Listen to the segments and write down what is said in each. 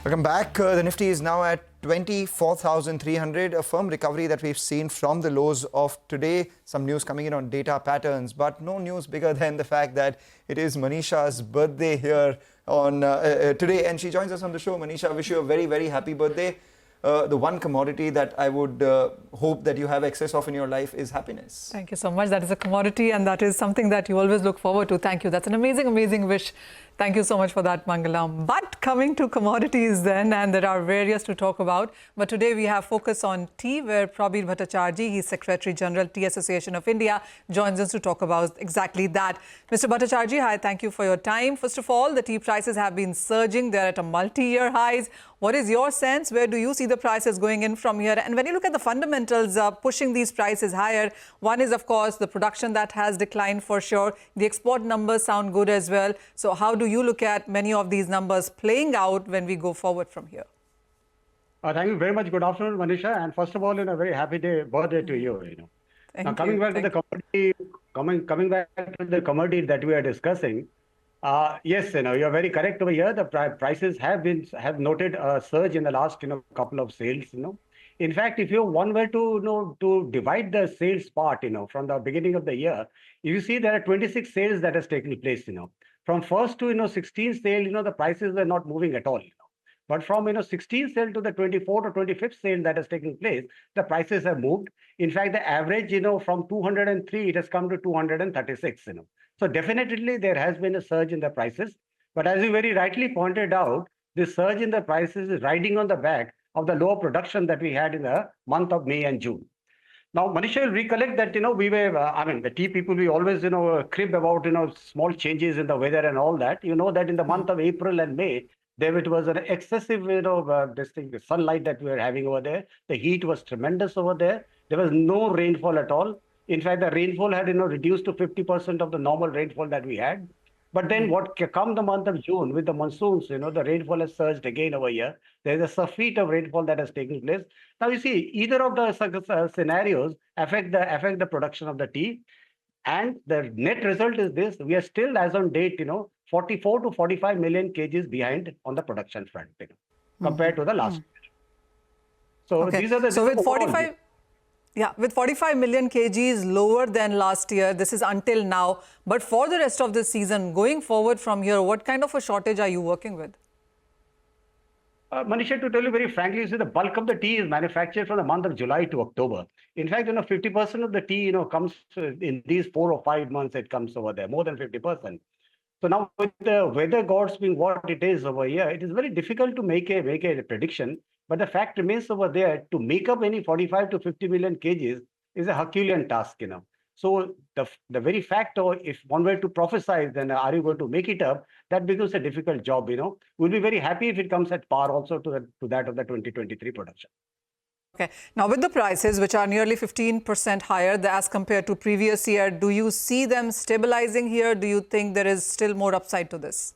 Welcome back. The Nifty is now at 24,300, a firm recovery that we've seen from the lows of today. Some news coming in on data patterns, but no news bigger than the fact that it is Manisha's birthday here on today, and she joins us on the show. Manisha, wish you a very, very happy birthday. The one commodity that I would hope that you have excess of in your life is happiness. Thank you so much. That is a commodity, and that is something that you always look forward to. Thank you. That's an amazing, amazing wish. Thank you so much for that, Mangalam. But coming to commodities then, and there are various to talk about. But today we have focus on tea, where Prabir Bhattacharjee, he's Secretary General, Tea Association of India, joins us to talk about exactly that. Mr. Bhattacharjee, hi, thank you for your time. First of all, the tea prices have been surging. They're at a multi-year highs. What is your sense? Where do you see the prices going in from here? And when you look at the fundamentals pushing these prices higher, one is, of course, the production that has declined for sure. The export numbers sound good as well. So how do you look at many of these numbers playing out when we go forward from here? Thank you very much. Good afternoon, Manisha. And first of all, a very happy birthday to you. Now, coming back to the commodity, coming back to the commodity that we are discussing. Yes, you're very correct over here. The prices have noted a surge in the last couple of sales. In fact, if one were to divide the sales part, from the beginning of the year, you see there are 26 sales that has taken place. From first to 16th sale, the prices were not moving at all. But from 16th sale to the 24th or 25th sale that has taken place, the prices have moved. In fact, the average, from 203, it has come to 236. So definitely there has been a surge in the prices. But as you very rightly pointed out, this surge in the prices is riding on the back of the lower production that we had in the month of May and June. Now, Manisha will recollect that, we were, the tea people, we always, crib about, small changes in the weather and all that. You know that in the month of April and May, it was an excessive, the sunlight that we were having over there. The heat was tremendous over there. There was no rainfall at all. In fact, the rainfall had, reduced to 50% of the normal rainfall that we had. But then what come the month of June with the monsoons, the rainfall has surged again over here. There's a surfeit of rainfall that has taken place. Now you see, either of the scenarios affect the production of the tea. And the net result is this: we are still, as on date, 44 to 45 million kgs behind on the production front, compared to the last year. So okay. These are the with 45. Yeah, with 45 million kgs lower than last year, this is until now. But for the rest of the season, going forward from here, what kind of a shortage are you working with? Manisha, to tell you very frankly, you see, the bulk of the tea is manufactured from the month of July to October. In fact, 50% of the tea, comes in these 4 or 5 months. It comes over there, more than 50%. So now, with the weather gods being what it is over here, it is very difficult to make a prediction. But the fact remains over there, to make up any 45 to 50 million kgs is a Herculean task, So the very fact, or if one were to prophesy, then are you going to make it up? That becomes a difficult job, We'll be very happy if it comes at par also to that of the 2023 production. Okay. Now, with the prices, which are nearly 15% higher as compared to previous year, do you see them stabilizing here? Do you think there is still more upside to this?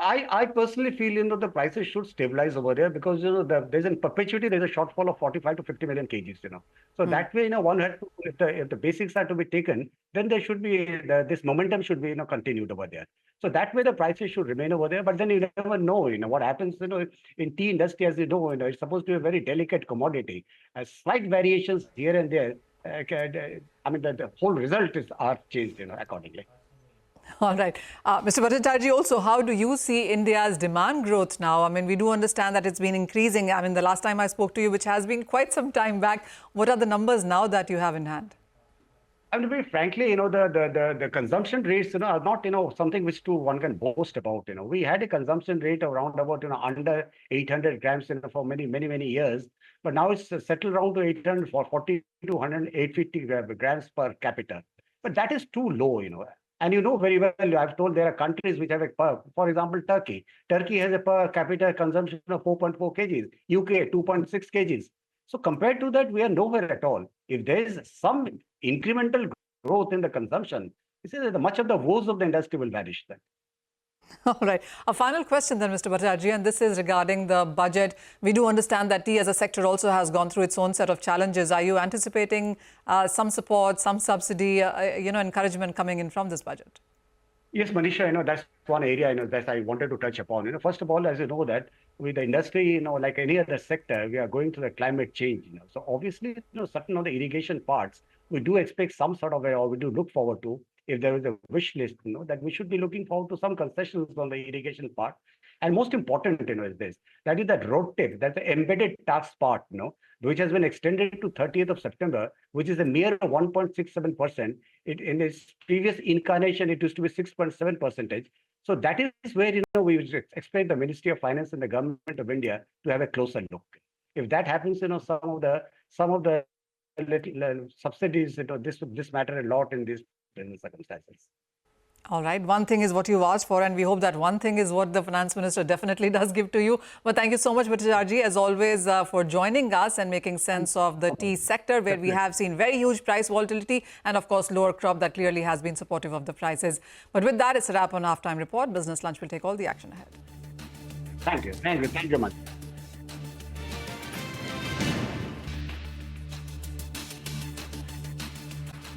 I personally feel, the prices should stabilize over there because, there's in perpetuity, there's a shortfall of 45 to 50 million kgs, So that way, one had to, if the basics are to be taken, then there should be, this momentum should be, continued over there. So that way the prices should remain over there. But then you never know, what happens, in tea industry, as you know, it's supposed to be a very delicate commodity. Slight variations here and there, the whole result are changed, accordingly. All right. Mr. Bhattacharjee, also, how do you see India's demand growth now? We do understand that it's been increasing. The last time I spoke to you, which has been quite some time back, what are the numbers now that you have in hand? Very frankly, the consumption rates, are not, something which one can boast about. We had a consumption rate around about, under 800 grams, for many years. But now it's settled around to 840 to 850 grams per capita. But that is too low, And very well, I've told there are countries which have for example, Turkey. Turkey has a per capita consumption of 4.4 kgs, UK 2.6 kgs. So compared to that, we are nowhere at all. If there is some incremental growth in the consumption, this is much of the woes of the industry will vanish then. All right. A final question then, Mr. Bhattacharjee, and this is regarding the budget. We do understand that tea as a sector also has gone through its own set of challenges. Are you anticipating some support, some subsidy, encouragement coming in from this budget? Yes, Manisha, that's one area, that I wanted to touch upon. First of all, as you know that with the industry, like any other sector, we are going through the climate change, So obviously, certain of the irrigation parts, we do expect some sort of, or we do look forward to, if there is a wish list, that we should be looking forward to some concessions on the irrigation part. And most important, is this, that is that road tip, that's the embedded tax part, which has been extended to 30th of September, which is a mere 1.67%. In its previous incarnation, it used to be 6.7%. So that is where, we expect the Ministry of Finance and the Government of India to have a closer look. If that happens, some of the little subsidies, this matter a lot in these circumstances. All right. One thing is what you've asked for, and we hope that one thing is what the Finance Minister definitely does give to you. But thank you so much, Bhattacharjee, as always, for joining us and making sense of the tea sector, where we have seen very huge price volatility and, of course, lower crop that clearly has been supportive of the prices. But with that, it's a wrap on Halftime Report. Business Lunch will take all the action ahead. Thank you. Thank you. Thank you much.